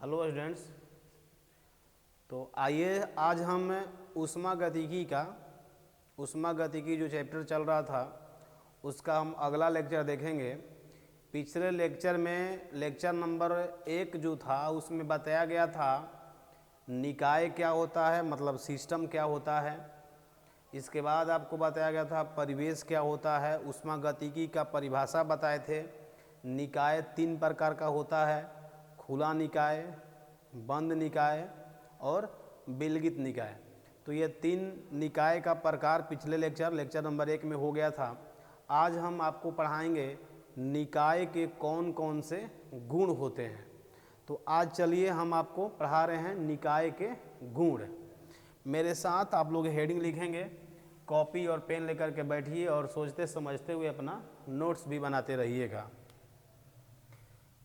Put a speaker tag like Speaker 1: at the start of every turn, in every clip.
Speaker 1: Hello students. तो आइए आज हम ऊष्मागतिकी जो चैप्टर चल रहा था उसका हम अगला लेक्चर देखेंगे। पिछले लेक्चर में लेक्चर नंबर 1 जो था उसमें बताया गया था निकाय क्या होता है, मतलब सिस्टम क्या होता है। इसके बाद आपको बताया गया था परिवेश क्या होता है, ऊष्मागतिकी का परिभाषा बताए थे। निकाय 3 प्रकार का होता है, खुला निकाय, बंद निकाय और विलगित निकाय। तो ये 3 निकाय का प्रकार पिछले लेक्चर नंबर 1 में हो गया था। आज हम आपको पढ़ाएंगे निकाय के कौन कौन से गुण होते हैं। तो आज चलिए हम आपको पढ़ा रहे हैं निकाय के गुण। मेरे साथ आप लोग हेडिंग लिखेंगे, कॉपी और पेन लेकर के बैठिए और सोचते समझते हुए अपना नोट्स भी बनाते रहिएगा।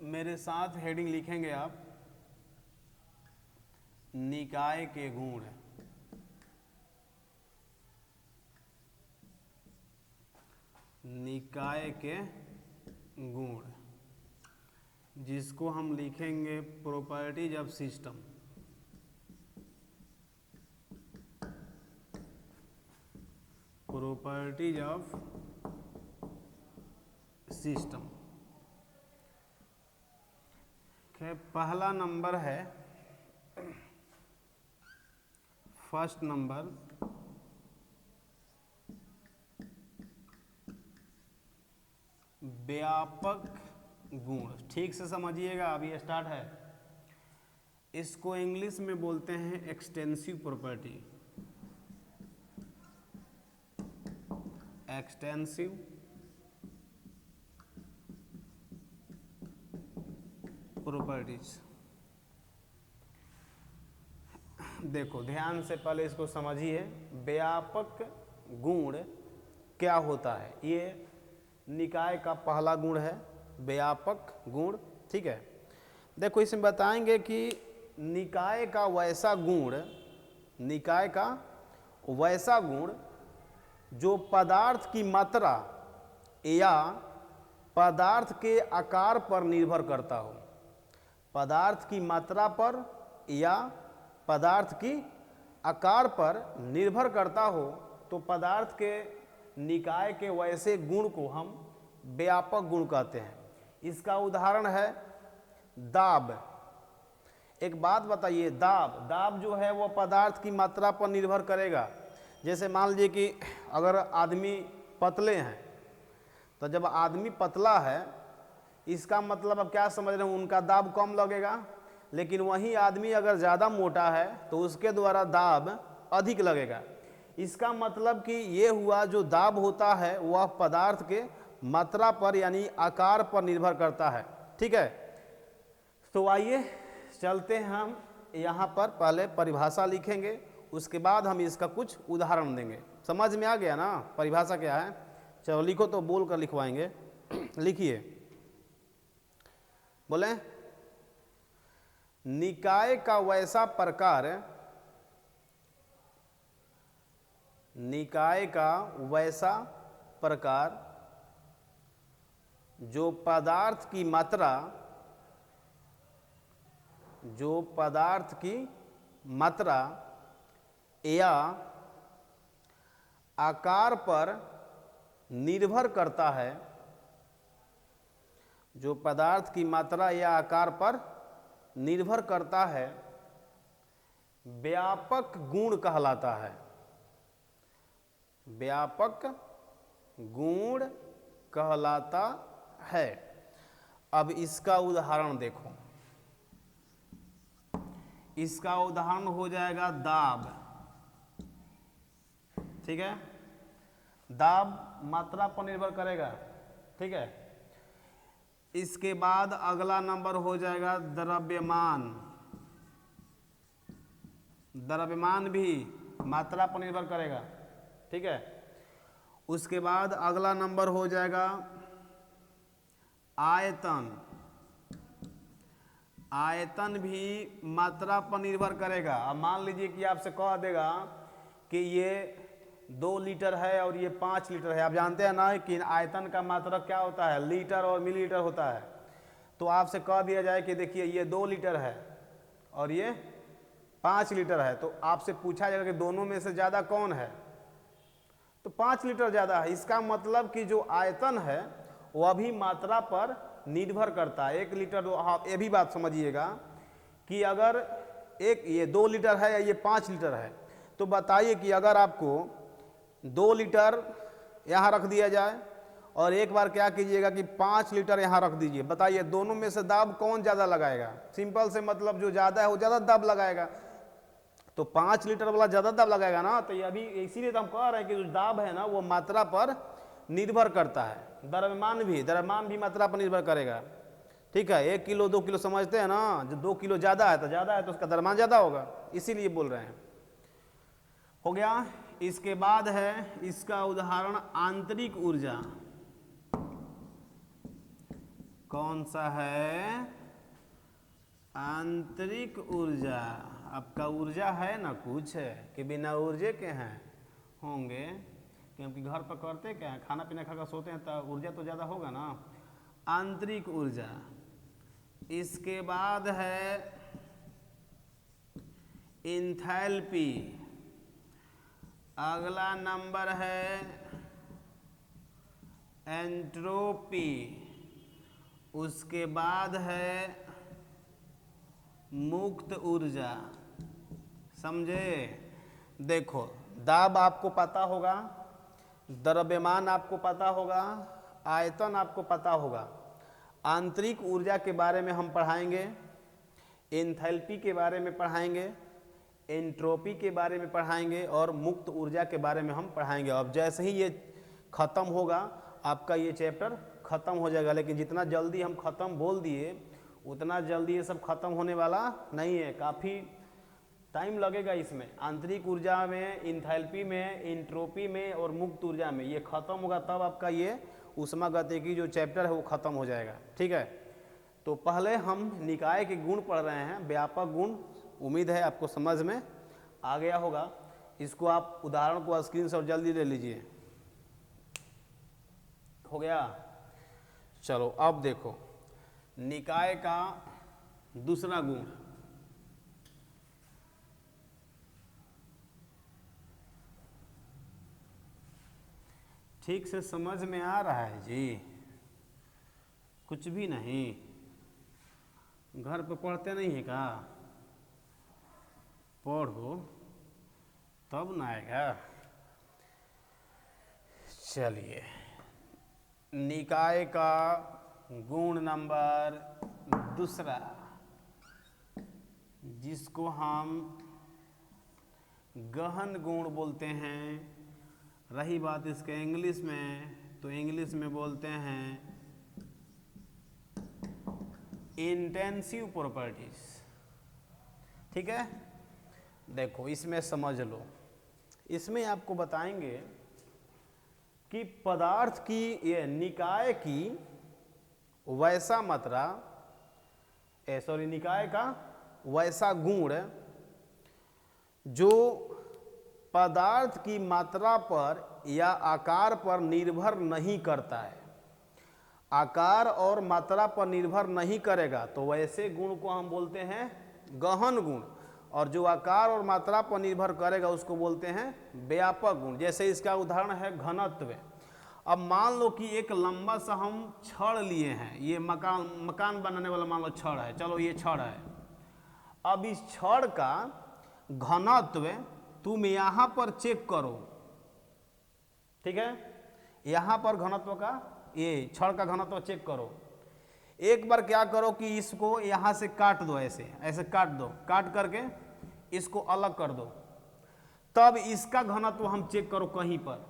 Speaker 1: मेरे साथ हेडिंग लिखेंगे आप, निकाय के गुण। निकाय के गुण, जिसको हम लिखेंगे properties of system. Properties of system. पहला नंबर है, फर्स्ट नंबर व्यापक गुण। ठीक से समझिएगा, अभी स्टार्ट है। इसको इंग्लिश में बोलते हैं एक्सटेंसिव प्रॉपर्टी। Extensive properties. देखो ध्यान से पहले इसको समझिए, व्यापक गुण क्या होता है। ये निकाय का पहला गुण है, व्यापक गुण। ठीक है, देखो इसमें बताएंगे कि निकाय का वैसा गुण जो पदार्थ की मात्रा या पदार्थ के आकार पर निर्भर करता हो। पदार्थ की मात्रा पर या पदार्थ की आकार पर निर्भर करता हो तो पदार्थ के निकाय के वैसे गुण को हम व्यापक गुण कहते हैं। इसका उदाहरण है दाब। एक बात बताइए, दाब जो है वो पदार्थ की मात्रा पर निर्भर करेगा। जैसे मान लीजिए कि अगर आदमी पतले हैं तो जब आदमी पतला है इसका मतलब अब क्या समझ रहे हैं, उनका दाब कम लगेगा। लेकिन वही आदमी अगर ज़्यादा मोटा है तो उसके द्वारा दाब अधिक लगेगा। इसका मतलब कि ये हुआ जो दाब होता है वह पदार्थ के मात्रा पर यानी आकार पर निर्भर करता है। ठीक है, तो आइए चलते हैं। हम यहाँ पर पहले परिभाषा लिखेंगे, उसके बाद हम इसका कुछ उदाहरण देंगे। समझ में आ गया ना परिभाषा क्या है? चलो लिखो, तो बोल कर लिखवाएंगे। लिखिए, बोले निकाय का वैसा प्रकार, निकाय का वैसा प्रकार जो पदार्थ की मात्रा या आकार पर निर्भर करता है। जो पदार्थ की मात्रा या आकार पर निर्भर करता है व्यापक गुण कहलाता है। व्यापक गुण कहलाता है। अब इसका उदाहरण देखो, इसका उदाहरण हो जाएगा दाब। ठीक है, दाब मात्रा पर निर्भर करेगा। ठीक है, इसके बाद अगला नंबर हो जाएगा द्रव्यमान। द्रव्यमान भी मात्रा पर निर्भर करेगा। ठीक है, उसके बाद अगला नंबर हो जाएगा आयतन। आयतन भी मात्रा पर निर्भर करेगा। अब मान लीजिए कि आपसे कह देगा कि ये 2 लीटर है और ये 5 लीटर है। आप जानते हैं ना कि आयतन का मात्रक क्या होता है, लीटर और मिलीलीटर होता है। तो आपसे कह दिया जाए कि देखिए ये 2 लीटर है और ये 5 लीटर है, तो आपसे पूछा जाएगा कि दोनों में से ज़्यादा कौन है, तो 5 लीटर ज़्यादा है। इसका मतलब कि जो आयतन है वह भी मात्रा पर निर्भर करता है। 1 लीटर, आप ये भी बात समझिएगा कि अगर ये 2 लीटर है या ये 5 लीटर है, तो बताइए कि अगर आपको 2 लीटर यहाँ रख दिया जाए और एक बार क्या कीजिएगा कि 5 लीटर यहाँ रख दीजिए, बताइए दोनों में से दाब कौन ज़्यादा लगाएगा? सिंपल से मतलब जो ज़्यादा है वो ज़्यादा दाब लगाएगा, तो 5 लीटर वाला ज़्यादा दाब लगाएगा ना। तो ये अभी इसीलिए तो हम कह रहे हैं कि जो दाब है ना वो मात्रा पर निर्भर करता है। द्रव्यमान भी मात्रा पर निर्भर करेगा। ठीक है, 1 किलो 2 किलो समझते हैं ना, जो 2 किलो ज़्यादा है तो उसका द्रव्यमान ज़्यादा होगा, इसीलिए बोल रहे हैं। हो गया। इसके बाद है इसका उदाहरण आंतरिक ऊर्जा। कौन सा है? आंतरिक ऊर्जा। आपका ऊर्जा है ना कुछ है कि बिना ऊर्जा के हैं होंगे, क्योंकि घर पर करते क्या है, खाना पीना खाकर सोते हैं तो ऊर्जा तो ज़्यादा होगा ना। आंतरिक ऊर्जा। इसके बाद है इंथैल्पी। अगला नंबर है एंट्रोपी। उसके बाद है मुक्त ऊर्जा। समझे? देखो, दाब आपको पता होगा, द्रव्यमान आपको पता होगा, आयतन आपको पता होगा। आंतरिक ऊर्जा के बारे में हम पढ़ाएंगे, एंथैल्पी के बारे में पढ़ाएंगे, एंट्रोपी के बारे में पढ़ाएंगे और मुक्त ऊर्जा के बारे में हम पढ़ाएंगे। अब जैसे ही ये ख़त्म होगा आपका ये चैप्टर ख़त्म हो जाएगा, लेकिन जितना जल्दी हम ख़त्म बोल दिए उतना जल्दी ये सब ख़त्म होने वाला नहीं है, काफ़ी टाइम लगेगा इसमें। आंतरिक ऊर्जा में, इंथैल्पी में, एंट्रोपी में और मुक्त ऊर्जा में ये ख़त्म होगा, तब आपका ये ऊष्मागतिकी जो चैप्टर है वो ख़त्म हो जाएगा। ठीक है, तो पहले हम निकाय के गुण पढ़ रहे हैं, व्यापक गुण। उम्मीद है आपको समझ में आ गया होगा। इसको आप उदाहरण को स्क्रीनशॉट जल्दी ले लीजिए। हो गया? चलो अब देखो निकाय का दूसरा गुण। ठीक से समझ में आ रहा है जी? कुछ भी नहीं? घर पे पढ़ते नहीं है का? पढ़ो तब ना आएगा। चलिए, निकाय का गुण नंबर दूसरा, जिसको हम गहन गुण बोलते हैं। रही बात इसके इंग्लिश में, तो इंग्लिश में बोलते हैं इंटेंसिव प्रॉपर्टीज। ठीक है, देखो इसमें समझ लो। इसमें आपको बताएंगे कि पदार्थ की, ये निकाय की वैसा मात्रा, निकाय का वैसा गुण जो पदार्थ की मात्रा पर या आकार पर निर्भर नहीं करता है। आकार और मात्रा पर निर्भर नहीं करेगा तो वैसे गुण को हम बोलते हैं गहन गुण, और जो आकार और मात्रा पर निर्भर करेगा उसको बोलते हैं व्यापक गुण। जैसे इसका उदाहरण है घनत्व। अब मान लो कि एक लंबा सा हम छड़ लिए हैं, ये मकान बनाने वाला मान लो छड़ है, चलो ये छड़ है। अब इस छड़ का घनत्व तुम यहाँ पर चेक करो। ठीक है, यहाँ पर घनत्व का, ये छड़ का घनत्व चेक करो। एक बार क्या करो कि इसको यहाँ से काट दो, ऐसे काट दो, काट करके इसको अलग कर दो, तब इसका घनत्व हम चेक करो कहीं पर।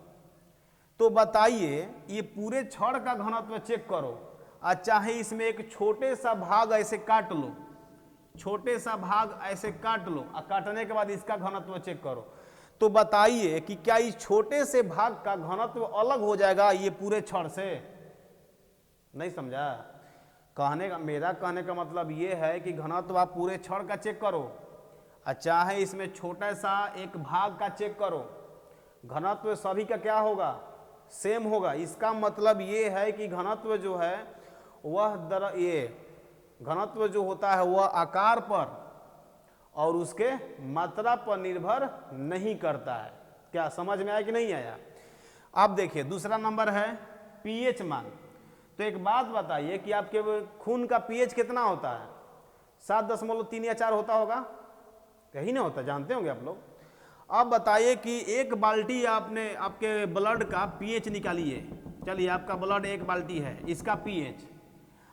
Speaker 1: तो बताइए ये पूरे छड़ का घनत्व चेक करो, और चाहे इसमें एक छोटे सा भाग ऐसे काट लो, छोटे सा भाग ऐसे काट लो, और काटने के बाद इसका घनत्व चेक करो, तो बताइए कि क्या इस छोटे से भाग का घनत्व अलग हो जाएगा ये पूरे छड़ से? नहीं समझा? मेरा कहने का मतलब ये है कि घनत्व आप पूरे छड़ का चेक करो, और चाहे इसमें छोटा सा एक भाग का चेक करो, घनत्व सभी का क्या होगा? सेम होगा। इसका मतलब ये है कि घनत्व जो है वह ये घनत्व जो होता है वह आकार पर और उसके मात्रा पर निर्भर नहीं करता है। क्या समझ में आया कि नहीं आया? अब देखिए दूसरा नंबर है पीएच मान। तो एक बात बताइए कि आपके खून का पीएच कितना होता है? 7.3 या 4 होता होगा, कहीं नहीं होता, जानते होंगे आप लोग। अब बताइए कि एक बाल्टी आपने आपके ब्लड का पीएच निकालिए। चलिए आपका ब्लड एक बाल्टी है, इसका पीएच,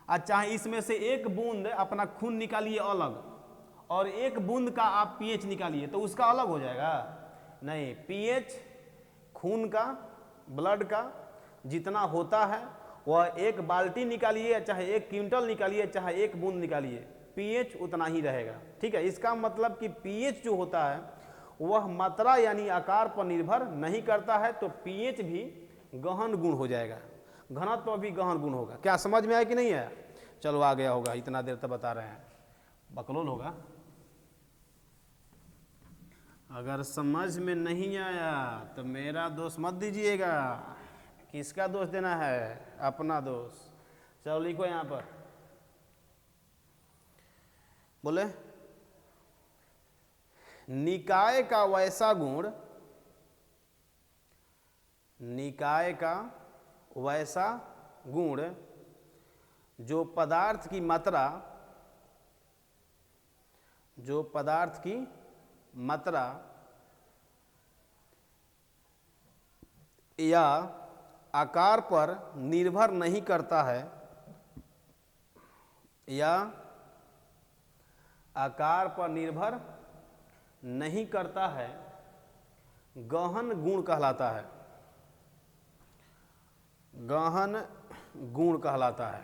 Speaker 1: अच्छा इसमें से एक बूंद अपना खून निकालिए अलग, और एक बूंद का आप पीएच निकालिए, तो उसका अलग हो जाएगा? नहीं, पीएच खून का, ब्लड का जितना होता है वह एक बाल्टी निकालिए, चाहे 1 क्विंटल निकालिए, चाहे 1 बूंद निकालिए, पीएच उतना ही रहेगा। ठीक है, इसका मतलब कि पीएच जो होता है वह मात्रा यानी आकार पर निर्भर नहीं करता है, तो पीएच भी गहन गुण हो जाएगा, घनत्व भी गहन गुण होगा। क्या समझ में आया कि नहीं आया? चलो आ गया होगा, इतना देर तक बता रहे हैं, बकलोल होगा। अगर समझ में नहीं आया तो मेरा दोष मत दीजिएगा। किसका दोष देना है? अपना दोष। चलो लिखो यहां पर, बोले निकाय का वैसा गुण, निकाय का वैसा गुण जो पदार्थ की मात्रा, जो पदार्थ की मात्रा या आकार पर निर्भर नहीं करता है, या आकार पर निर्भर नहीं करता है, गहन गुण कहलाता है, गहन गुण कहलाता है।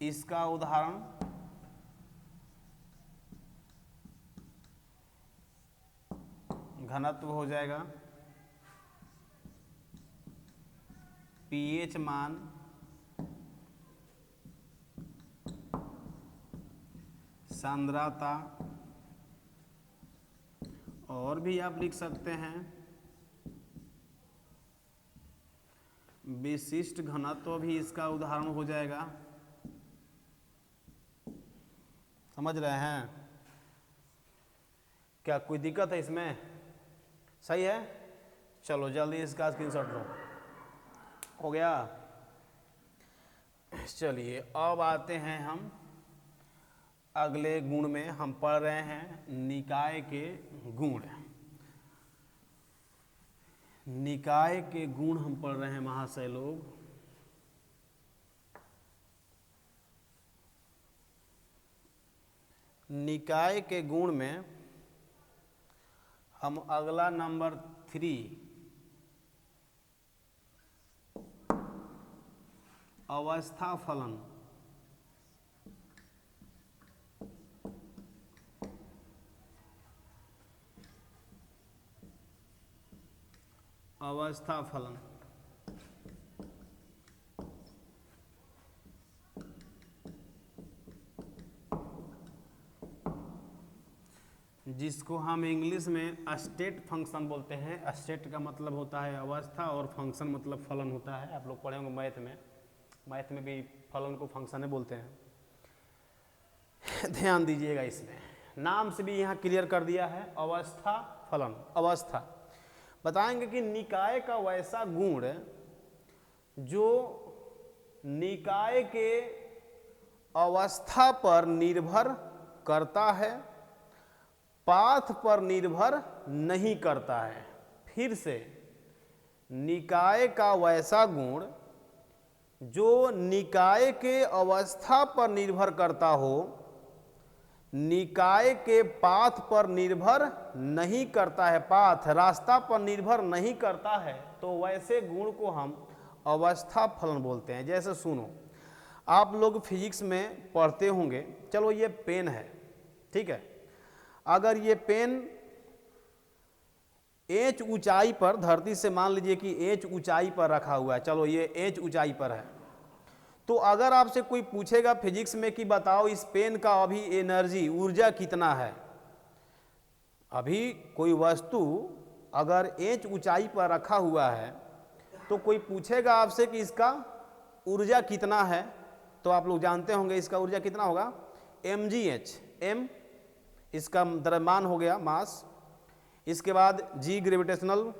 Speaker 1: इसका उदाहरण घनत्व हो जाएगा, पीएच मान, सांद्रता, और भी आप लिख सकते हैं विशिष्ट घनत्व भी इसका उदाहरण हो जाएगा। समझ रहे हैं? क्या कोई दिक्कत है इसमें? सही है? चलो जल्दी इसका स्क्रीनशॉट लो। हो गया? चलिए अब आते हैं हम अगले गुण में। हम पढ़ रहे हैं निकाय के गुण। निकाय के गुण हम पढ़ रहे हैं महाशय लोग। निकाय के गुण में हम अगला नंबर 3 अवस्था फलन, अवस्था फलन, जिसको हम इंग्लिश में स्टेट फंक्शन बोलते हैं। स्टेट का मतलब होता है अवस्था और फंक्शन मतलब फलन होता है। आप लोग पढ़े होंगे मैथ में, मैथ में भी फलन को फंक्शन बोलते हैं। ध्यान दीजिएगा, इसमें नाम से भी यहाँ क्लियर कर दिया है, अवस्था फलन। अवस्था बताएंगे कि निकाय का वैसा गुण जो निकाय के अवस्था पर निर्भर करता है, पाथ पर निर्भर नहीं करता है। फिर से, निकाय का वैसा गुण जो निकाय के अवस्था पर निर्भर करता हो, निकाय के पाथ पर निर्भर नहीं करता है, पाथ रास्ता पर निर्भर नहीं करता है, तो वैसे गुण को हम अवस्था फलन बोलते हैं। जैसे सुनो, आप लोग फिजिक्स में पढ़ते होंगे, चलो ये पेन है, ठीक है, अगर ये पेन h ऊंचाई पर, धरती से मान लीजिए कि h ऊंचाई पर रखा हुआ है, चलो ये h ऊंचाई पर है, तो अगर आपसे कोई पूछेगा फिजिक्स में कि बताओ इस पेन का अभी एनर्जी, ऊर्जा कितना है, अभी कोई वस्तु अगर h ऊंचाई पर रखा हुआ है तो कोई पूछेगा आपसे कि इसका ऊर्जा कितना है, तो आप लोग जानते होंगे इसका ऊर्जा कितना होगा, mgh, m इसका द्रव्यमान हो गया मास। इसके बाद जी ग्रेविटेशनल,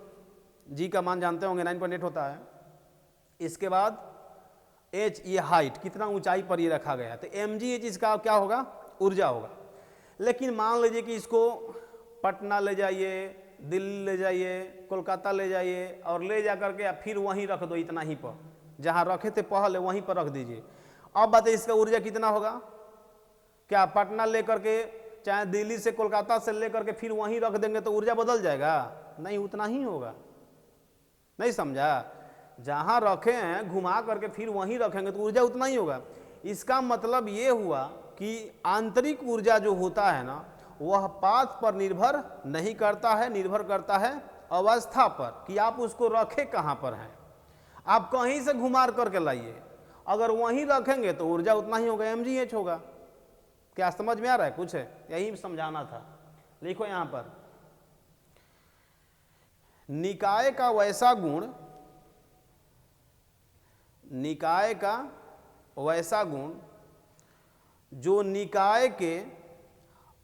Speaker 1: जी का मान जानते होंगे 9.8 होता है। इसके बाद एच ये हाइट, कितना ऊंचाई पर ये रखा गया है, तो mgh इसका क्या होगा, ऊर्जा होगा। लेकिन मान लीजिए कि इसको पटना ले जाइए, दिल्ली ले जाइए, कोलकाता ले जाइए और ले जा करके फिर वहीं रख दो इतना ही पर, जहाँ रखे थे पहले वहीं पर रख दीजिए। अब बताइए इसका ऊर्जा कितना होगा। क्या पटना ले करके चाहे दिल्ली से कोलकाता से ले करके फिर वहीं रख देंगे तो ऊर्जा बदल जाएगा? नहीं, उतना ही होगा। नहीं समझा? जहाँ रखे हैं घुमा करके फिर वहीं रखेंगे तो ऊर्जा उतना ही होगा। इसका मतलब ये हुआ कि आंतरिक ऊर्जा जो होता है ना, वह पाथ पर निर्भर नहीं करता है, निर्भर करता है अवस्था पर कि आप उसको रखे कहाँ पर हैं। आप कहीं से घुमा करके लाइए, अगर वहीं रखेंगे तो ऊर्जा उतना ही होगा, mgh होगा। क्या समझ में आ रहा है? कुछ है, यही समझाना था। लिखो यहां पर, निकाय का वैसा गुण, निकाय का वैसा गुण जो निकाय के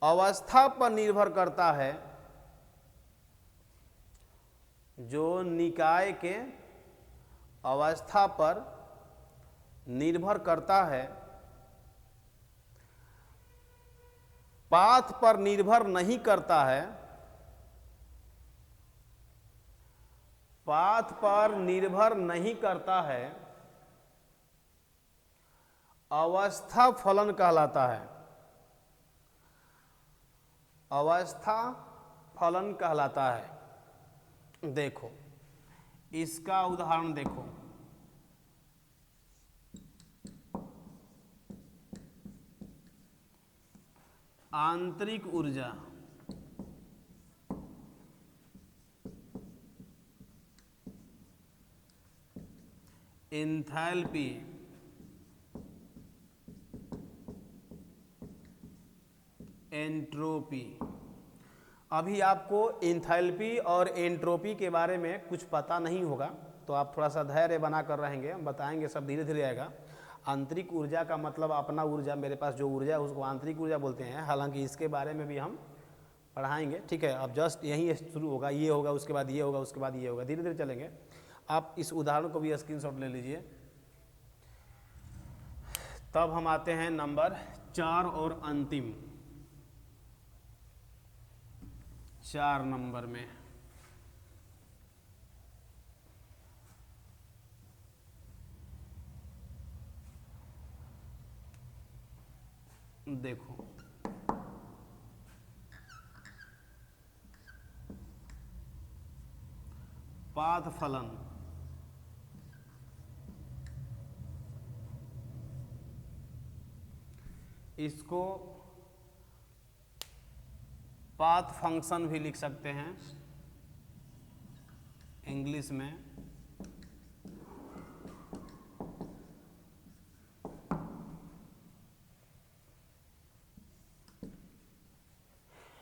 Speaker 1: अवस्था पर निर्भर करता है, जो निकाय के अवस्था पर निर्भर करता है, पाथ पर निर्भर नहीं करता है, पाथ पर निर्भर नहीं करता है, अवस्था फलन कहलाता है, अवस्था फलन कहलाता है। देखो इसका उदाहरण देखो, आंतरिक ऊर्जा, एंथैल्पी, एंट्रोपी। अभी आपको एंथैल्पी और एंट्रोपी के बारे में कुछ पता नहीं होगा, तो आप थोड़ा सा धैर्य बना कर रहेंगे, हम बताएंगे, सब धीरे धीरे आएगा। आंतरिक ऊर्जा का मतलब अपना ऊर्जा, मेरे पास जो ऊर्जा है उसको आंतरिक ऊर्जा बोलते हैं। हालांकि इसके बारे में भी हम पढ़ाएंगे, ठीक है। अब जस्ट यहीं शुरू होगा, ये होगा, उसके बाद ये होगा, उसके बाद ये होगा, धीरे धीरे चलेंगे। आप इस उदाहरण को भी स्क्रीनशॉट ले लीजिए। तब हम आते हैं नंबर 4 और अंतिम 4 नंबर में। देखो पाथ फलन, इसको पाथ फंक्शन भी लिख सकते हैं इंग्लिश में।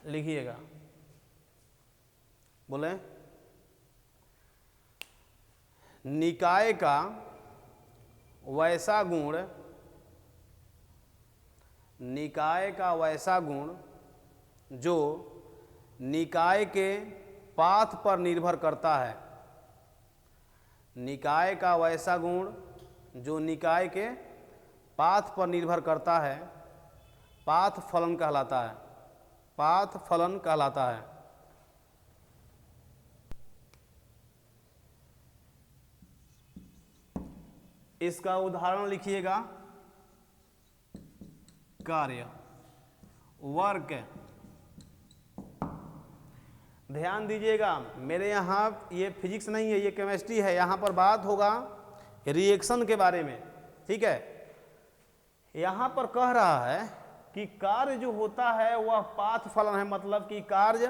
Speaker 1: लिखिएगा, बोले निकाय का वैसा गुण, निकाय का वैसा गुण जो निकाय के पाथ पर निर्भर करता है, निकाय का वैसा गुण जो निकाय के पाथ पर निर्भर करता है, पाथ फलन कहलाता है, पाथ फलन कहलाता है। इसका उदाहरण लिखिएगा, कार्य, वर्क। ध्यान दीजिएगा, मेरे यहाँ ये फिजिक्स नहीं है, ये केमिस्ट्री है। यहाँ पर बात होगा रिएक्शन के बारे में, ठीक है। यहाँ पर कह रहा है कि कार्य जो होता है वह पाथ फलन है, मतलब कि कार्य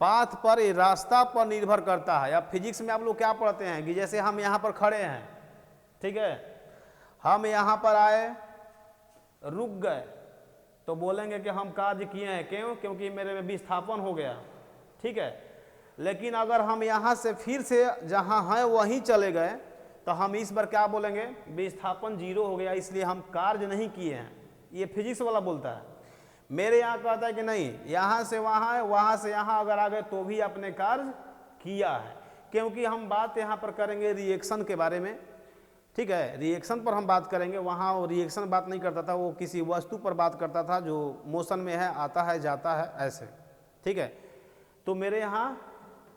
Speaker 1: पाथ पर, रास्ता पर निर्भर करता है। अब फिजिक्स में आप लोग क्या पढ़ते हैं कि जैसे हम यहाँ पर खड़े हैं, ठीक है, हम यहाँ पर आए, रुक गए, तो बोलेंगे कि हम कार्य किए हैं। क्यों? क्योंकि मेरे में विस्थापन हो गया, ठीक है। लेकिन अगर हम यहाँ से फिर से जहाँ हैं वहीं चले गए तो हम इस बार क्या बोलेंगे? विस्थापन 0 हो गया, इसलिए हम कार्य नहीं किए हैं। ये फिजिक्स वाला बोलता है। मेरे यहाँ कहता है कि नहीं, यहाँ से वहाँ है, वहाँ से यहाँ अगर आ गए तो भी आपने कार्य किया है। क्योंकि हम बात यहाँ पर करेंगे रिएक्शन के बारे में, ठीक है, रिएक्शन पर हम बात करेंगे। वहाँ वो रिएक्शन बात नहीं करता था, वो किसी वस्तु पर बात करता था जो मोशन में है, आता है जाता है ऐसे, ठीक है। तो मेरे यहाँ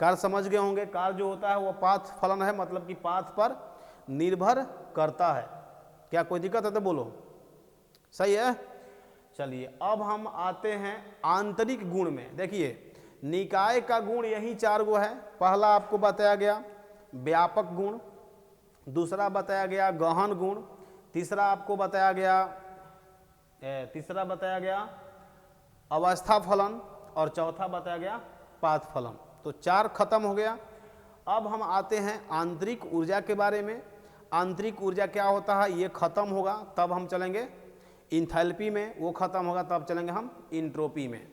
Speaker 1: कार्य समझ गए होंगे, कार्य जो होता है वो पाथ फलन है, मतलब कि पाथ पर निर्भर करता है। क्या कोई दिक्कत है तो बोलो, सही है। चलिए अब हम आते हैं आंतरिक गुण में। देखिए निकाय का गुण यही 4 गो है। पहला आपको बताया गया व्यापक गुण, दूसरा बताया गया गहन गुण, तीसरा आपको बताया गया अवस्था फलन, और चौथा बताया गया पाथ फलन। तो 4 खत्म हो गया। अब हम आते हैं आंतरिक ऊर्जा के बारे में। आंतरिक ऊर्जा क्या होता है ये खत्म होगा तब हम चलेंगे इंथैल्पी में, वो खत्म होगा तब चलेंगे हम इंट्रोपी में।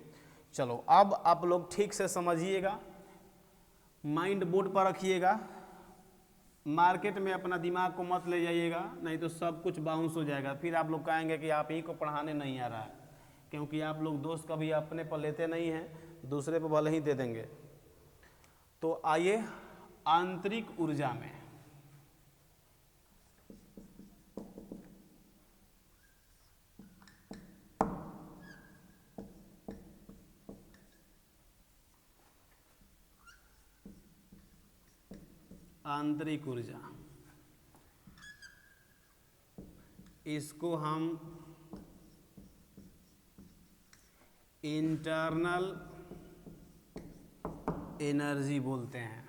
Speaker 1: चलो अब आप लोग ठीक से समझिएगा, माइंड बोर्ड पर रखिएगा, मार्केट में अपना दिमाग को मत ले जाइएगा, नहीं तो सब कुछ बाउंस हो जाएगा। फिर आप लोग कहेंगे कि आप ही को पढ़ाने नहीं आ रहा है, क्योंकि आप लोग दोस्त कभी अपने पर लेते नहीं हैं, दूसरे पर भले ही दे देंगे। तो आइए आंतरिक ऊर्जा में। आंतरिक ऊर्जा, इसको हम इंटरनल एनर्जी बोलते हैं।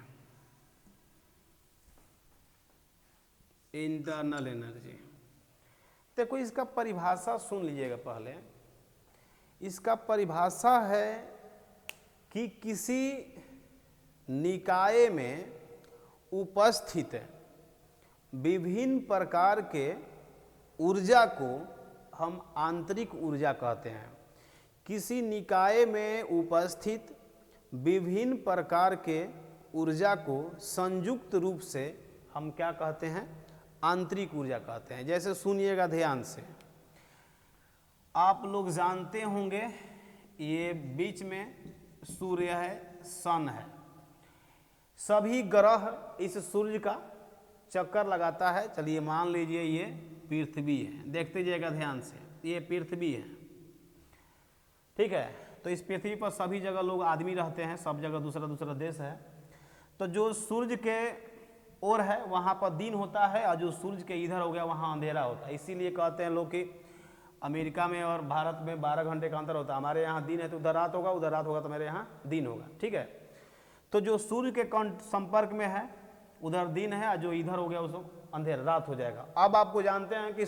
Speaker 1: इंटरनल एनर्जी, देखो इसका परिभाषा सुन लीजिएगा पहले। इसका परिभाषा है कि किसी निकाय में उपस्थित विभिन्न प्रकार के ऊर्जा को हम आंतरिक ऊर्जा कहते हैं। किसी निकाय में उपस्थित विभिन्न प्रकार के ऊर्जा को संयुक्त रूप से हम क्या कहते हैं, आंतरिक ऊर्जा कहते हैं। जैसे सुनिएगा ध्यान से, आप लोग जानते होंगे ये बीच में सूर्य है, सन है, सभी ग्रह इस सूर्य का चक्कर लगाता है। चलिए मान लीजिए ये पृथ्वी है, देखते जाइएगा ध्यान से, ये पृथ्वी है, ठीक है। तो इस पृथ्वी पर सभी जगह लोग आदमी रहते हैं, सब जगह दूसरा दूसरा देश है। तो जो सूर्य के ओर है वहाँ पर दिन होता है, और जो सूर्य के इधर हो गया वहाँ अंधेरा होता है। इसीलिए कहते हैं लोग कि अमेरिका में और भारत में 12 घंटे का अंतर होता है। हमारे यहाँ दिन है तो उधर रात होगा, उधर रात होगा तो मेरे यहाँ दिन होगा, ठीक है। तो जो सूर्य के संपर्क में है उधर दिन है, और जो इधर हो गया उसको अंधेरा, रात हो जाएगा। अब आपको जानते हैं कि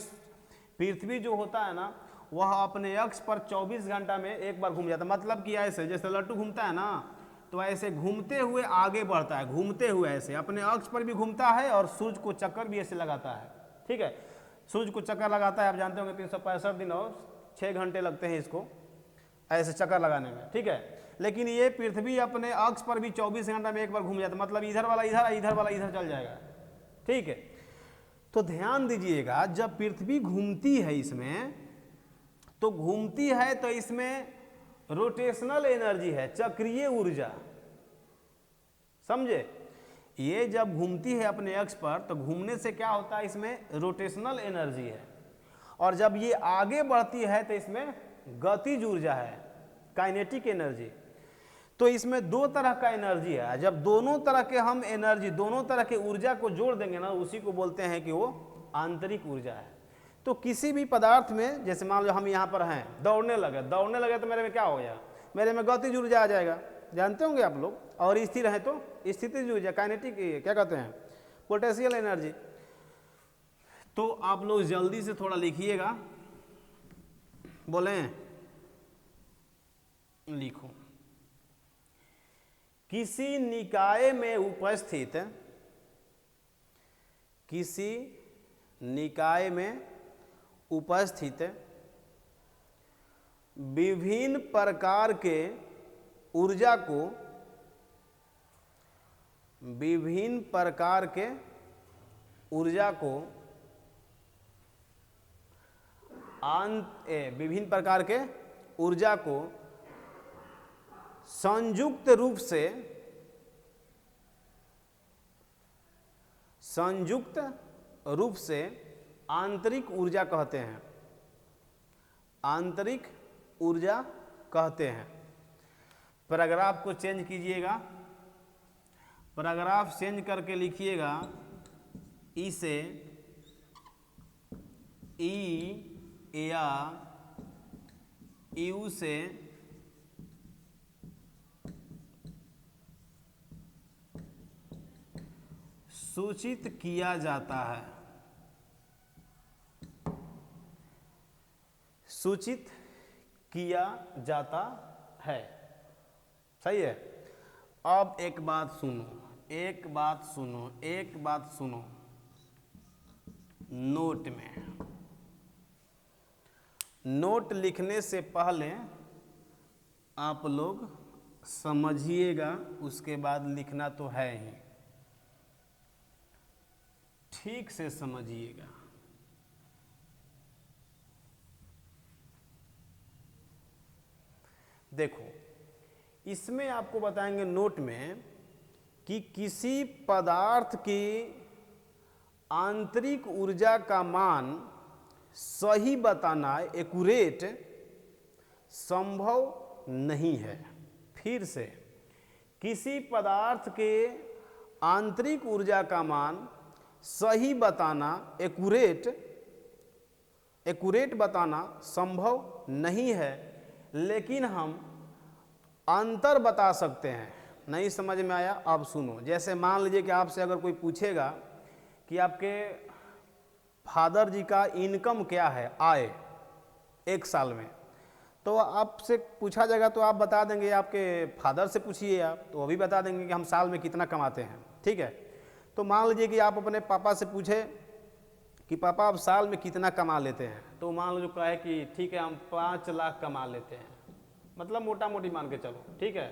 Speaker 1: पृथ्वी जो होता है ना वह अपने अक्ष पर 24 घंटा में एक बार घूम जाता है। मतलब कि ऐसे जैसे लट्टू घूमता है ना, तो ऐसे घूमते हुए आगे बढ़ता है, घूमते हुए ऐसे अपने अक्ष पर भी घूमता है और सूर्य को चक्कर भी ऐसे लगाता है, ठीक है। सूर्य को चक्कर लगाता है, आप जानते होंगे 365 दिन और 6 घंटे लगते हैं इसको ऐसे चक्कर लगाने में, ठीक है। लेकिन ये पृथ्वी अपने अक्ष पर भी 24 घंटा में एक बार घूम जाता है, मतलब इधर वाला इधर, इधर वाला इधर चल जाएगा, ठीक है। तो ध्यान दीजिएगा, जब पृथ्वी घूमती है इसमें, तो घूमती है तो इसमें रोटेशनल एनर्जी है, चक्रीय ऊर्जा, समझे। ये जब घूमती है अपने अक्ष पर तो घूमने से क्या होता है, इसमें रोटेशनल एनर्जी है। और जब ये आगे बढ़ती है तो इसमें गतिज ऊर्जा है, काइनेटिक एनर्जी। तो इसमें 2 तरह का एनर्जी है। जब दोनों तरह के हम एनर्जी, दोनों तरह के ऊर्जा को जोड़ देंगे ना, उसी को बोलते हैं कि वो आंतरिक ऊर्जा है। तो किसी भी पदार्थ में, जैसे मान लो हम यहाँ पर हैं, दौड़ने लगे तो मेरे में क्या हो गया, मेरे में गतिज ऊर्जा आ जाएगा, जानते होंगे आप लोग। और स्थिर है तो स्थितिज ऊर्जा, काइनेटिक, क्या कहते हैं, पोटेंशियल एनर्जी। तो आप लोग जल्दी से थोड़ा लिखिएगा, बोलें, लिखो। किसी निकाय में उपस्थित, किसी निकाय में उपस्थित विभिन्न प्रकार के ऊर्जा को, विभिन्न प्रकार के ऊर्जा को विभिन्न प्रकार के ऊर्जा को संयुक्त रूप से आंतरिक ऊर्जा कहते हैं, आंतरिक ऊर्जा कहते हैं। पैराग्राफ को चेंज कीजिएगा, पैराग्राफ चेंज करके लिखिएगा ई से ई या यू से सूचित किया जाता है, सूचित किया जाता है। सही है। अब एक बात सुनो, एक बात सुनो, एक बात सुनो। नोट में, नोट लिखने से पहले आप लोग समझिएगा, उसके बाद लिखना तो है ही। ठीक से समझिएगा। देखो, इसमें आपको बताएंगे नोट में कि किसी पदार्थ की आंतरिक ऊर्जा का मान सही बताना, एक्यूरेट, संभव नहीं है। फिर से, किसी पदार्थ के आंतरिक ऊर्जा का मान सही बताना, एक्यूरेट बताना संभव नहीं है, लेकिन हम अंतर बता सकते हैं। नहीं समझ में आया? अब सुनो। जैसे मान लीजिए कि आपसे अगर कोई पूछेगा कि आपके फादर जी का इनकम क्या है, आय, एक साल में, तो आपसे पूछा जाएगा तो आप बता देंगे, आपके फादर से पूछिए आप, तो वो भी बता देंगे कि हम साल में कितना कमाते हैं। ठीक है। तो मान लीजिए कि आप अपने पापा से पूछे कि पापा आप साल में कितना कमा लेते हैं, तो मान लो जो कहे कि ठीक है हम 5 लाख कमा लेते हैं, मतलब मोटा मोटी मान के चलो। ठीक है।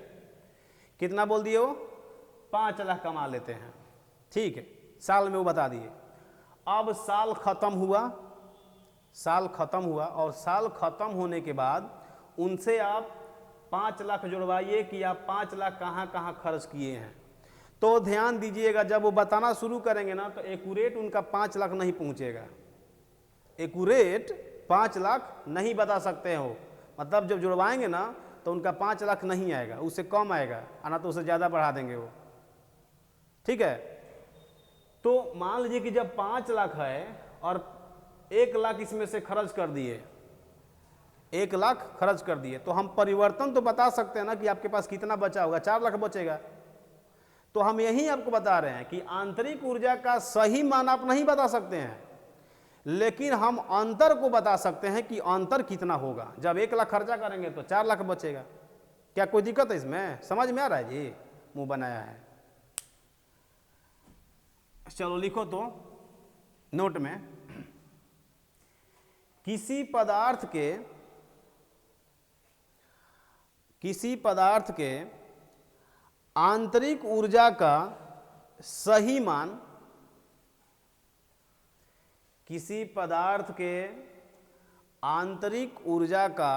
Speaker 1: कितना बोल दिए वो? 5 लाख कमा लेते हैं। ठीक है, साल में वो बता दिए। अब साल खत्म हुआ, साल खत्म हुआ, और साल खत्म होने के बाद उनसे आप 5 लाख जुड़वाइए कि आप 5 लाख कहाँ कहाँ खर्च किए हैं। तो ध्यान दीजिएगा, जब वो बताना शुरू करेंगे ना, तो एक्यूरेट उनका 5 लाख नहीं पहुँचेगा। एक्यूरेट 5 लाख नहीं बता सकते हो, मतलब जब जुड़वाएंगे ना तो उनका 5 लाख नहीं आएगा, उससे कम आएगा, आना तो उससे ज़्यादा बढ़ा देंगे वो। ठीक है। तो मान लीजिए कि जब 5 लाख है और 1 लाख इसमें से खर्च कर दिए, 1 लाख खर्च कर दिए, तो हम परिवर्तन तो बता सकते हैं ना कि आपके पास कितना बचा होगा, 4 लाख बचेगा। तो हम यही आपको बता रहे हैं कि आंतरिक ऊर्जा का सही मान आप नहीं बता सकते हैं, लेकिन हम अंतर को बता सकते हैं कि अंतर कितना होगा। जब 1 लाख खर्चा करेंगे तो 4 लाख बचेगा। क्या कोई दिक्कत है इसमें? समझ में आ रहा है जी? मुंह बनाया है। चलो लिखो तो नोट में, किसी पदार्थ के आंतरिक ऊर्जा का सही मान, किसी पदार्थ के आंतरिक ऊर्जा का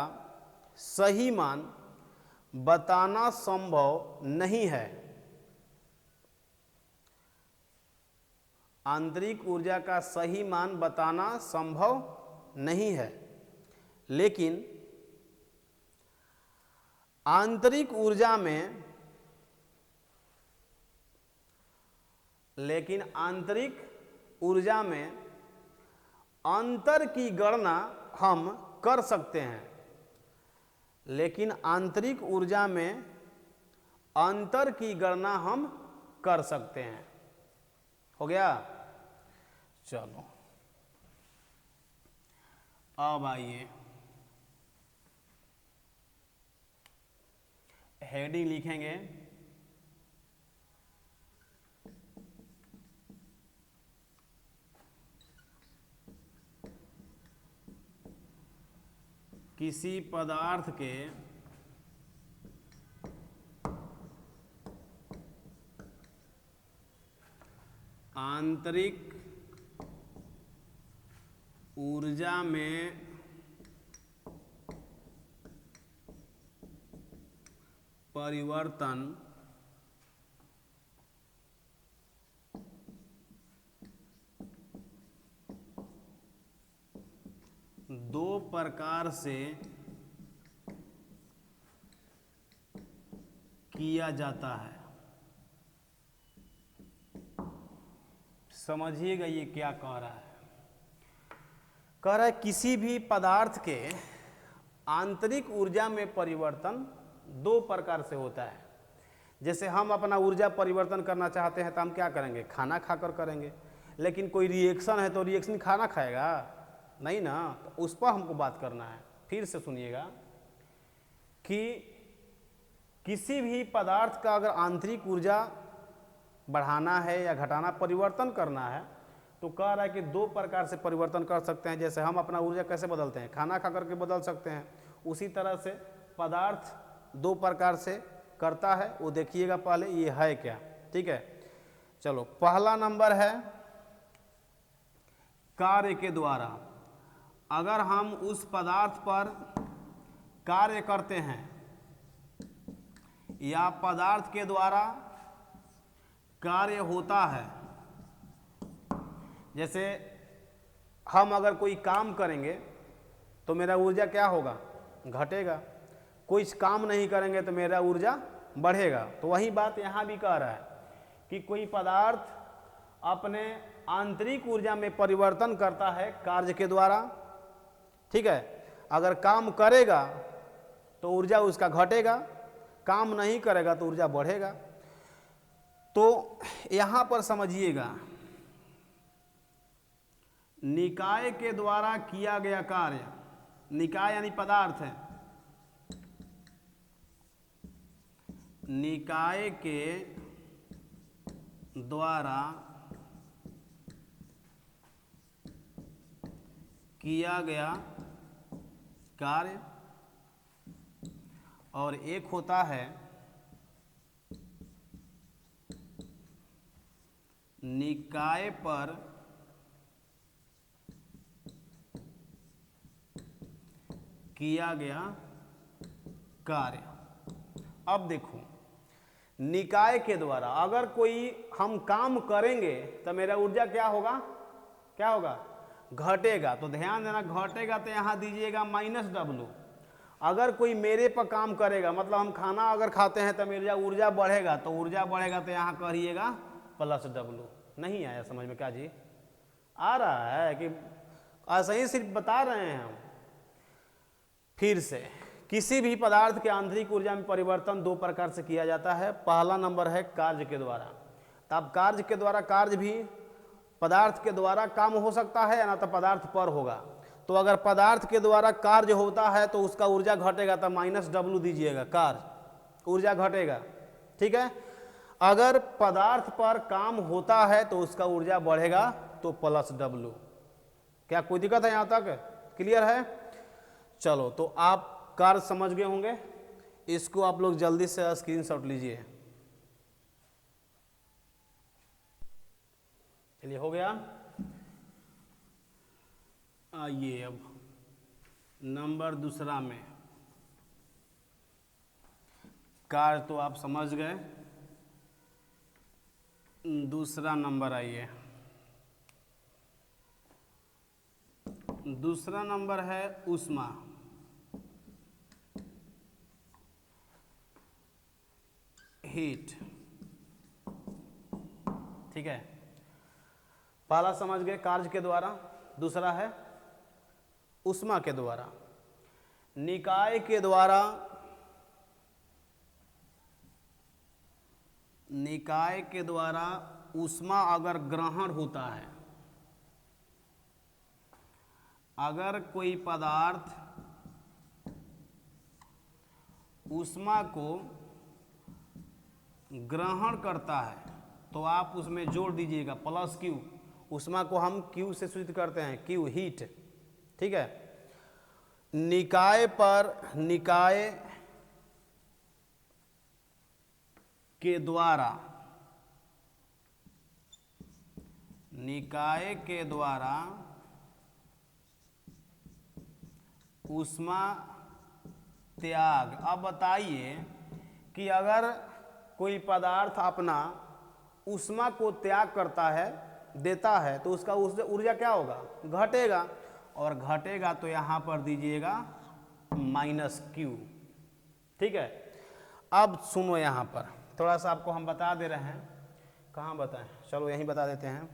Speaker 1: सही मान बताना संभव नहीं है। आंतरिक ऊर्जा का सही मान बताना संभव नहीं है, लेकिन आंतरिक ऊर्जा में अंतर की गणना हम कर सकते हैं। लेकिन आंतरिक ऊर्जा में अंतर की गणना हम कर सकते हैं। हो गया? चलो अब आइए, हेडिंग लिखेंगे किसी पदार्थ के आंतरिक ऊर्जा में परिवर्तन दो प्रकार से किया जाता है। समझिएगा ये क्या कह रहा है। कह रहा है किसी भी पदार्थ के आंतरिक ऊर्जा में परिवर्तन दो प्रकार से होता है। जैसे हम अपना ऊर्जा परिवर्तन करना चाहते हैं तो हम क्या करेंगे, खाना खाकर करेंगे। लेकिन कोई रिएक्शन है तो रिएक्शन खाना खाएगा नहीं ना, तो उस पर हमको बात करना है। फिर से सुनिएगा कि किसी भी पदार्थ का अगर आंतरिक ऊर्जा बढ़ाना है या घटाना, परिवर्तन करना है, तो कह रहा है कि दो प्रकार से परिवर्तन कर सकते हैं। जैसे हम अपना ऊर्जा कैसे बदलते हैं, खाना खा करके बदल सकते हैं, उसी तरह से पदार्थ दो प्रकार से करता है। वो देखिएगा पहले ये है क्या। ठीक है, चलो पहला नंबर है कार्य के द्वारा। अगर हम उस पदार्थ पर कार्य करते हैं या पदार्थ के द्वारा कार्य होता है, जैसे हम अगर कोई काम करेंगे तो मेरा ऊर्जा क्या होगा, घटेगा। कोई काम नहीं करेंगे तो मेरा ऊर्जा बढ़ेगा। तो वही बात यहाँ भी कह रहा है कि कोई पदार्थ अपने आंतरिक ऊर्जा में परिवर्तन करता है कार्य के द्वारा। ठीक है, अगर काम करेगा तो ऊर्जा उसका घटेगा, काम नहीं करेगा तो ऊर्जा बढ़ेगा। तो यहाँ पर समझिएगा, निकाय के द्वारा किया गया कार्य, निकाय यानी पदार्थ है, निकाय के द्वारा किया गया कार्य, और एक होता है निकाय पर किया गया कार्य। अब देखो, निकाय के द्वारा अगर कोई हम काम करेंगे तो मेरा ऊर्जा क्या होगा, क्या होगा, घटेगा। तो ध्यान देना, घटेगा तो यहाँ दीजिएगा -W। अगर कोई मेरे पर काम करेगा, मतलब हम खाना अगर खाते हैं तो मेरा ऊर्जा बढ़ेगा, तो ऊर्जा बढ़ेगा तो यहाँ करिएगा +W। नहीं आया समझ में क्या जी? आ रहा है कि ऐसा ही सिर्फ बता रहे हैं हम। फिर से, किसी भी पदार्थ के आंतरिक ऊर्जा में परिवर्तन दो प्रकार से किया जाता है। पहला नंबर है कार्य के द्वारा। तो अब कार्य के द्वारा, कार्य भी पदार्थ के द्वारा काम हो सकता है या ना, तो पदार्थ पर होगा। तो अगर पदार्थ के द्वारा कार्य होता है तो उसका ऊर्जा घटेगा, तो -W दीजिएगा, कार्य ऊर्जा घटेगा। ठीक है, अगर पदार्थ पर काम होता है तो उसका ऊर्जा बढ़ेगा, तो +W। क्या कोई दिक्कत है यहाँ तक? क्लियर है? चलो, तो आप कार्य समझ गए होंगे। इसको आप लोग जल्दी से स्क्रीनशॉट लीजिए। चलिए, हो गया। आइए अब नंबर दूसरा में। कार्य तो आप समझ गए, दूसरा नंबर आइए। दूसरा नंबर है ऊष्मा। हीट। ठीक है, पहला समझ गए कार्य के द्वारा, दूसरा है ऊष्मा के द्वारा। निकाय के द्वारा, निकाय के द्वारा ऊष्मा अगर ग्रहण होता है, अगर कोई पदार्थ ऊष्मा को ग्रहण करता है तो आप उसमें जोड़ दीजिएगा +Q। ऊष्मा को हम Q से सूचित करते हैं, Q हीट। ठीक है, निकाय पर, निकाय के द्वारा, निकाय के द्वारा ऊष्मा त्याग। अब बताइए कि अगर कोई पदार्थ अपना ऊष्मा को त्याग करता है, देता है, तो उसका ऊर्जा क्या होगा, घटेगा, और घटेगा तो यहाँ पर दीजिएगा -q। ठीक है, अब सुनो, यहाँ पर थोड़ा सा आपको हम बता दे रहे हैं, कहाँ बताएं, चलो यहीं बता देते हैं,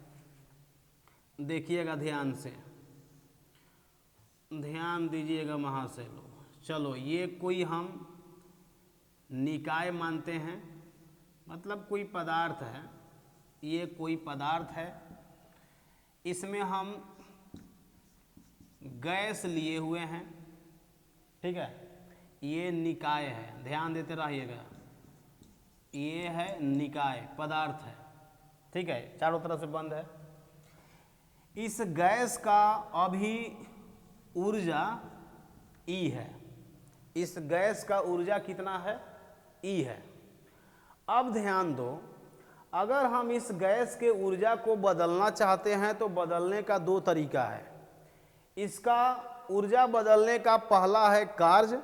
Speaker 1: देखिएगा ध्यान से, ध्यान दीजिएगा महाशय लोग। चलो ये कोई हम निकाय मानते हैं, मतलब कोई पदार्थ है, ये कोई पदार्थ है, इसमें हम गैस लिए हुए हैं, ठीक है, ये निकाय है, ध्यान देते रहिएगा, ये है निकाय, पदार्थ है, ठीक है, चारों तरफ से बंद है। इस गैस का अभी ऊर्जा E है, इस गैस का ऊर्जा कितना है, E है। अब ध्यान दो, अगर हम इस गैस के ऊर्जा को बदलना चाहते हैं तो बदलने का दो तरीका है। इसका ऊर्जा बदलने का पहला है कार्य,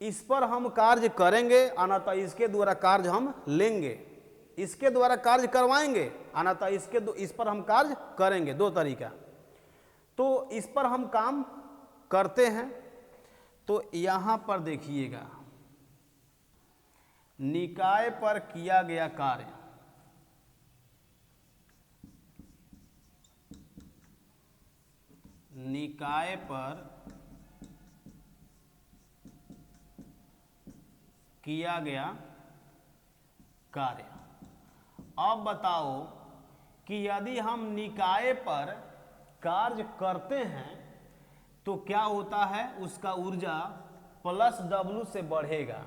Speaker 1: इस पर हम कार्य करेंगे, अनथा इसके द्वारा कार्य हम लेंगे, इसके द्वारा कार्य करवाएंगे, अनथा इस पर हम कार्य करेंगे, दो तरीका। तो इस पर हम काम करते हैं, तो यहाँ पर देखिएगा, निकाय पर किया गया कार्य, निकाय पर किया गया कार्य। अब बताओ कि यदि हम निकाय पर कार्य करते हैं तो क्या होता है, उसका ऊर्जा +W से बढ़ेगा,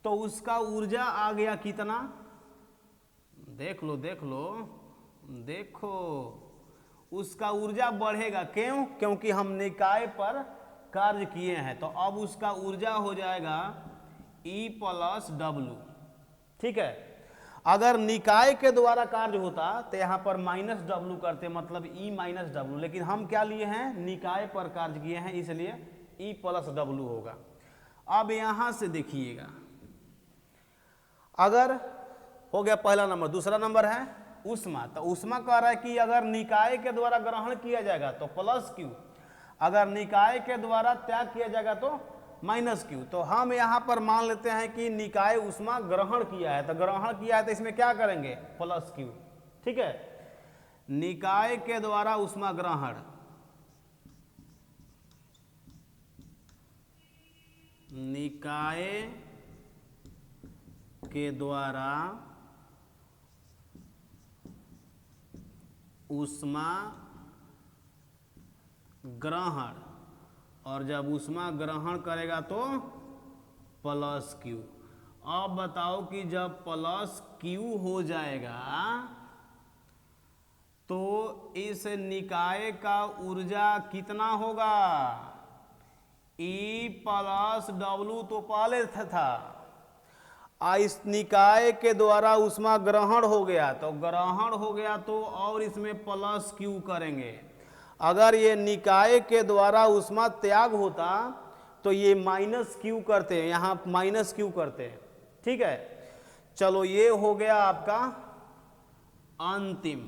Speaker 1: तो उसका ऊर्जा आ गया कितना, देख लो देख लो देखो, उसका ऊर्जा बढ़ेगा, क्यों, क्योंकि हम निकाय पर कार्य किए हैं, तो अब उसका ऊर्जा हो जाएगा E+W। ठीक है, अगर निकाय के द्वारा कार्य होता तो यहाँ पर -W करते, मतलब E-W, लेकिन हम क्या लिए हैं, निकाय पर कार्य किए हैं, इसलिए E+W होगा। अब यहाँ से देखिएगा, अगर हो गया पहला नंबर, दूसरा नंबर है ऊष्मा, तो ऊष्मा कह रहा है कि अगर निकाय के द्वारा ग्रहण किया जाएगा तो +Q, अगर निकाय के द्वारा त्याग किया जाएगा तो -Q। तो हम यहाँ पर मान लेते हैं कि निकाय ऊष्मा ग्रहण किया है, तो ग्रहण किया है तो इसमें क्या करेंगे, +Q। ठीक है, निकाय के द्वारा ऊष्मा ग्रहण, निकाय के द्वारा ऊष्मा ग्रहण, और जब ऊष्मा ग्रहण करेगा तो +Q। अब बताओ कि जब +Q हो जाएगा तो इस निकाय का ऊर्जा कितना होगा, E+W तो पहले था, इस निकाय के द्वारा ऊष्मा ग्रहण हो गया, तो ग्रहण हो गया तो और इसमें +Q करेंगे। अगर ये निकाय के द्वारा ऊष्मा त्याग होता तो ये -Q करते हैं, यहाँ -Q करते हैं। ठीक है, चलो ये हो गया आपका अंतिम,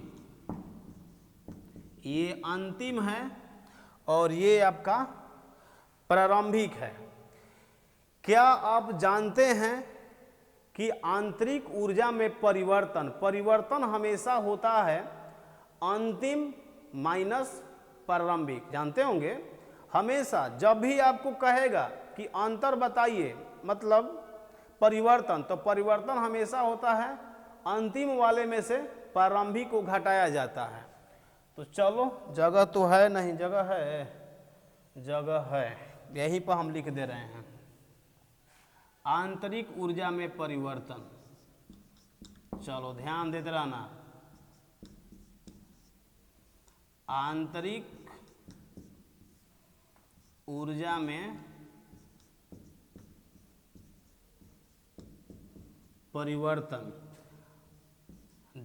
Speaker 1: ये अंतिम है और ये आपका प्रारंभिक है। क्या आप जानते हैं कि आंतरिक ऊर्जा में परिवर्तन हमेशा होता है अंतिम माइनस प्रारंभिक, जानते होंगे, हमेशा जब भी आपको कहेगा कि अंतर बताइए, मतलब परिवर्तन, तो परिवर्तन हमेशा होता है अंतिम वाले में से प्रारंभिक को घटाया जाता है। तो चलो, जगह तो है नहीं, जगह है, जगह है, यहीं पर हम लिख दे रहे हैं, आंतरिक ऊर्जा में परिवर्तन। चलो ध्यान देते रहना, आंतरिक ऊर्जा में परिवर्तन,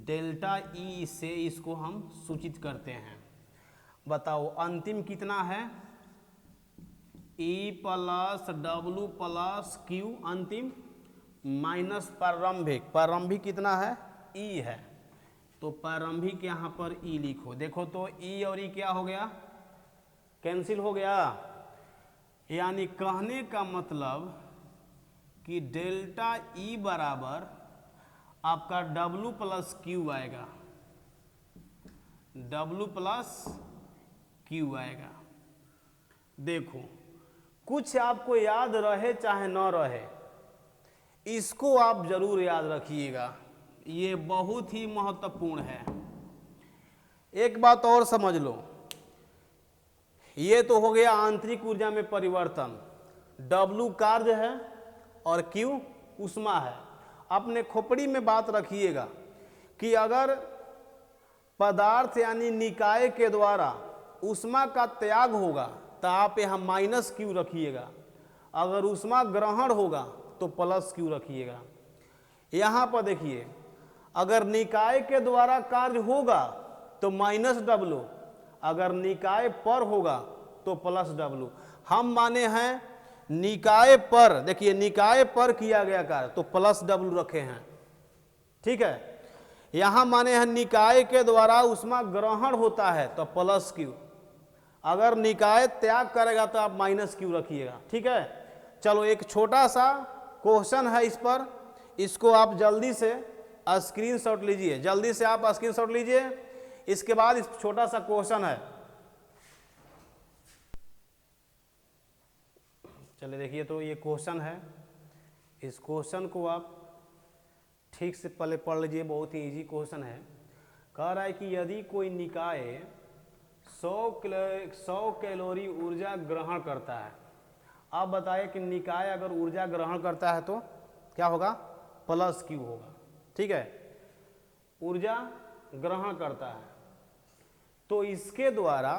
Speaker 1: ΔE से इसको हम सूचित करते हैं। बताओ अंतिम कितना है, E+W+Q अंतिम माइनस प्रारंभिक, प्रारंभिक कितना है ई है, तो प्रारंभिक यहाँ पर ई लिखो। देखो तो ई और ई क्या हो गया, कैंसिल हो गया। यानी कहने का मतलब कि डेल्टा ई बराबर आपका W प्लस क्यू आएगा, W प्लस क्यू आएगा। देखो कुछ आपको याद रहे चाहे न रहे, इसको आप जरूर याद रखिएगा, ये बहुत ही महत्वपूर्ण है। एक बात और समझ लो, ये तो हो गया आंतरिक ऊर्जा में परिवर्तन, W कार्य है और Q ऊष्मा है। अपने खोपड़ी में बात रखिएगा कि अगर पदार्थ यानी निकाय के द्वारा ऊष्मा का त्याग होगा तो आप यहाँ माइनस क्यू रखिएगा, अगर ऊष्मा ग्रहण होगा तो प्लस क्यू रखिएगा। यहाँ पर देखिए, अगर निकाय के द्वारा कार्य होगा तो माइनस W, अगर निकाय पर होगा तो प्लस W। हम माने हैं निकाय पर, देखिए निकाय पर किया गया कार्य तो प्लस W रखे हैं, ठीक है। यहाँ माने हैं निकाय के द्वारा ऊष्मा ग्रहण होता है तो प्लस क्यू, अगर निकाय त्याग करेगा तो आप माइनस क्यू रखिएगा, ठीक है। चलो एक छोटा सा क्वेश्चन है इस पर, इसको आप जल्दी से स्क्रीनशॉट लीजिए, जल्दी से आप स्क्रीनशॉट लीजिए। इसके बाद इस छोटा सा क्वेश्चन है, चलिए देखिए तो ये क्वेश्चन है, इस क्वेश्चन को आप ठीक से पहले पढ़ लीजिए, बहुत ही इजी क्वेश्चन है। कह रहा है कि यदि कोई निकाय 100 कैलोरी ऊर्जा ग्रहण करता है, आप बताइए कि निकाय अगर ऊर्जा ग्रहण करता है तो क्या होगा, प्लस क्यू होगा, ठीक है। ऊर्जा ग्रहण करता है तो इसके द्वारा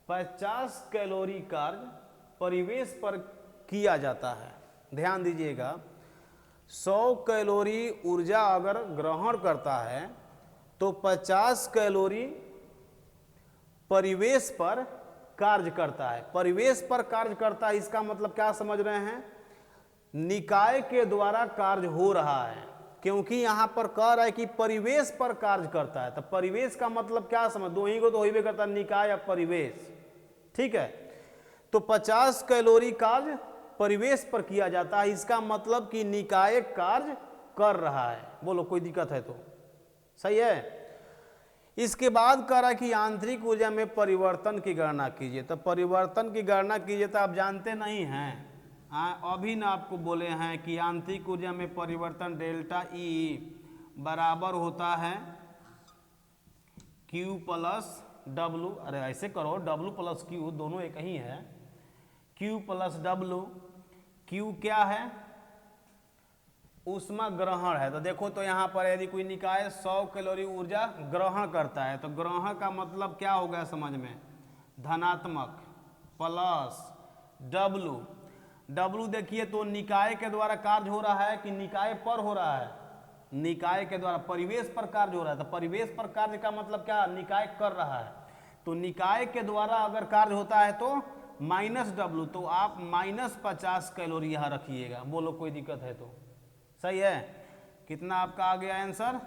Speaker 1: 50 कैलोरी कार्य परिवेश पर किया जाता है। ध्यान दीजिएगा, 100 कैलोरी ऊर्जा अगर ग्रहण करता है तो 50 कैलोरी परिवेश पर कार्य करता है। परिवेश पर कार्य करता है, इसका मतलब क्या समझ रहे हैं, निकाय के द्वारा कार्य हो रहा है, क्योंकि यहां पर कह रहा है कि परिवेश पर कार्य करता है, तो परिवेश का मतलब क्या समझ, दो ही को तो होइबे करता है, निकाय या परिवेश, ठीक है। तो 50 कैलोरी कार्य परिवेश पर किया जाता है, इसका मतलब कि निकाय कार्य कर रहा है। बोलो कोई दिक्कत है तो, सही है। इसके बाद कह रहा है कि आंतरिक ऊर्जा में परिवर्तन की गणना कीजिए, तो परिवर्तन की गणना कीजिए तो आप जानते नहीं हैं, अभी ना आपको बोले हैं कि आंतरिक ऊर्जा में परिवर्तन डेल्टा ई बराबर होता है Q प्लस W। अरे ऐसे करो, W प्लस Q दोनों एक ही है, Q प्लस W। Q क्या है, ऊष्मा ग्रहण है। तो देखो तो यहाँ पर यदि कोई निकाय 100 कैलोरी ऊर्जा ग्रहण करता है तो ग्रहण का मतलब क्या हो गया समझ में, धनात्मक, प्लस W। W देखिए तो निकाय के द्वारा कार्य हो रहा है कि निकाय पर हो रहा है, निकाय के द्वारा परिवेश पर कार्य हो रहा है, तो परिवेश पर कार्य का मतलब क्या, निकाय कर रहा है। तो निकाय के द्वारा अगर कार्य होता है तो माइनस W, तो आप माइनस 50 कैलोरी यहाँ रखिएगा। बोलो कोई दिक्कत है तो, सही है। कितना आपका आ गया आंसर,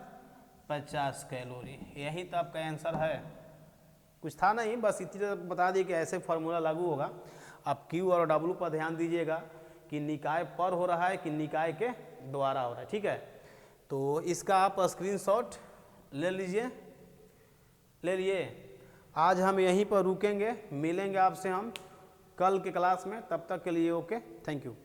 Speaker 1: 50 कैलोरी, यही तो आपका आंसर है। कुछ था नहीं, बस इतनी बता दिए कि ऐसे फार्मूला लागू होगा। आप Q और W पर ध्यान दीजिएगा कि निकाय पर हो रहा है कि निकाय के द्वारा हो रहा है, ठीक है। तो इसका आप स्क्रीनशॉट ले लीजिए, ले लिए। आज हम यहीं पर रुकेंगे, मिलेंगे आपसे हम कल के क्लास में, तब तक के लिए ओके, थैंक यू।